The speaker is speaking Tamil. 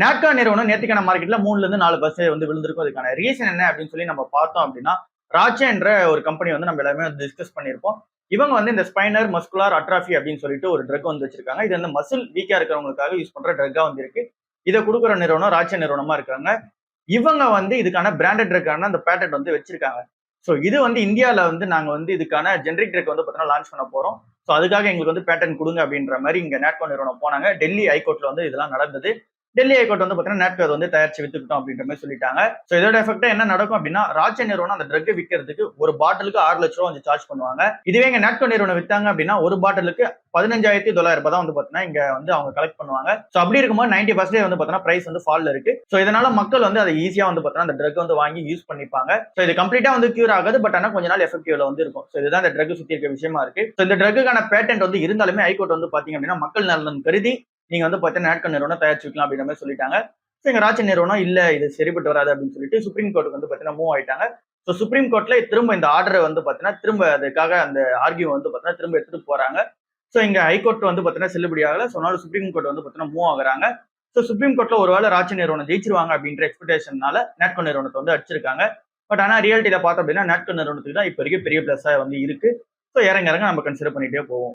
நாட்கா நிறுவனம் நேத்திக்கான மார்க்கெட்ல 3ல இருந்து 4% வந்து விழுந்திருக்கும். அதுக்கான ரீசன் என்ன அப்படின்னு சொல்லி நம்ம பார்த்தோம் அப்படின்னா, ராச்சே என்ற ஒரு கம்பெனி வந்து நம்ம எல்லாமே டிஸ்கஸ் பண்ணியிருப்போம். இவங்க வந்து இந்த ஸ்பைனர் மஸ்குலார் அட்ராஃபி அப்படின்னு சொல்லிட்டு ஒரு ட்ரக் வந்து வச்சிருக்காங்க. இது வந்து மசில் வீக்கா இருக்கிறவங்களுக்காக யூஸ் பண்ற ட்ரக்கா வந்து இருக்கு. இதை கொடுக்குற நிறுவனம் ராச்சே நிறுவனமா இருக்காங்க. இவங்க வந்து இதுக்கான பிராண்டட் ட்ரக்கான அந்த பேட்டன்ட் வந்து வச்சிருக்காங்க. ஸோ இது வந்து இந்தியால வந்து நாங்க வந்து இதுக்கான ஜெனரிக் ட்ரக் வந்து பார்த்தீங்கன்னா லான்ச் பண்ண போறோம். ஸோ அதுக்காக எங்களுக்கு வந்து பேட்டன் கொடுங்க அப்படின்ற மாதிரி இங்க நாட்கோ நிறுவனம் போனாங்க. டெல்லி ஹைகோர்ட்ல வந்து இதெல்லாம் நடந்தது. டெல்லி ஹைகோர்ட் வந்து பாத்தீங்கன்னா நாட்கோ வந்து தயாரிச்சு வித்துக்கிட்டோம் அப்படின்ற மாதிரி சொல்லிட்டாங்க. சோ இதோட எஃபெக்ட் என்ன நடக்கும் அப்படின்னா, ராச்சே நிறுவனம் அந்த ட்ரக் விற்கிறதுக்கு ஒரு பாட்டிலுக்கு 6 லட்சம் ரூபாய் வந்து சார்ஜ் பண்ணுவாங்க. இதுவே இங்க நாட்கோ நிறுவனம் வித்தாங்க அப்படின்னா ஒரு பாட்டிலுக்கு 15,900 தான் வந்து பாத்தீங்கன்னா இங்க வந்து அவங்க கலெக்ட் பண்ணுவாங்க. சோ அப்படி இருக்கும்போது 90% வந்து பாத்தீங்கன்னா பிரைஸ் வந்து ஃபால்ல இருக்கு. சோ இதனால மக்கள் வந்து அதை ஈஸியா வந்து பாத்தீங்கன்னா அந்த ட்ரக் வந்து வாங்கி யூஸ் பண்ணிப்பாங்க. சோ இது கம்ப்ளீட்டா வந்து கியூர் ஆகாது. பட் ஆனா கொஞ்ச நாள் எஃபெக்டிவ்ல வந்து இருக்கும். சோ இதுதான் இந்த ட்ரக் சுத்தி இருக்க விஷயமா இருக்கு. சோ இந்த ட்ரக்குக்கான பேட்டன்ட் வந்து இருந்தாலுமே ஹைகோர்ட் வந்து பாத்தீங்க அப்படின்னா மக்கள் நலன் கருதி நீங்க வந்து பாத்தீங்கன்னா நாட்கோ நிறுவனம் தயாரிச்சு வைக்கலாம் அப்படின்ற மாதிரி சொல்லிட்டாங்க. எங்க ராச்சி நிறுவனம் இல்ல இது சரிப்பட்டு வராது அப்படின்னு சொல்லிட்டு சுப்ரீம் கோர்ட்டுக்கு வந்து பாத்தீங்கன்னா மூவ் ஆயிட்டாங்க. ஸோ சுப்ரீம் கோர்ட்ல திரும்ப இந்த ஆர்டரை வந்து பாத்தீங்கன்னா திரும்ப அதுக்காக அந்த ஆர்கியூ வந்து பாத்தீங்கன்னா திரும்ப எடுத்துட்டு போறாங்க. ஸோ இங்க ஹைகோர்ட் வந்து பாத்தீங்கன்னா செல்லுபடி ஆகல. ஸோ அதனால சுப்ரீம் கோர்ட் வந்து பாத்தீங்கன்னா மூவ் ஆகுறாங்க. ஸோ சுப்ரீம் கோர்ட்ல ஒருவேளை ராச்சி நிறுவனம் ஜெயிச்சிருவாங்க அப்படின்ற எக்ஸ்பெக்டேஷனால நாட்கோ நிறுவனத்தை வந்து அடிச்சிருக்காங்க. பட் ஆனா ரியாலிட்டியில பார்த்தோம் அப்படின்னா நாட்கோ நிறுவனத்துக்கு தான் இப்ப வரைக்கும் பெரிய பிளஸ்ஸா வந்து இருக்கு. ஸோ இறங்க இறங்க நம்ம கன்சிடர் பண்ணிட்டே போவோம்.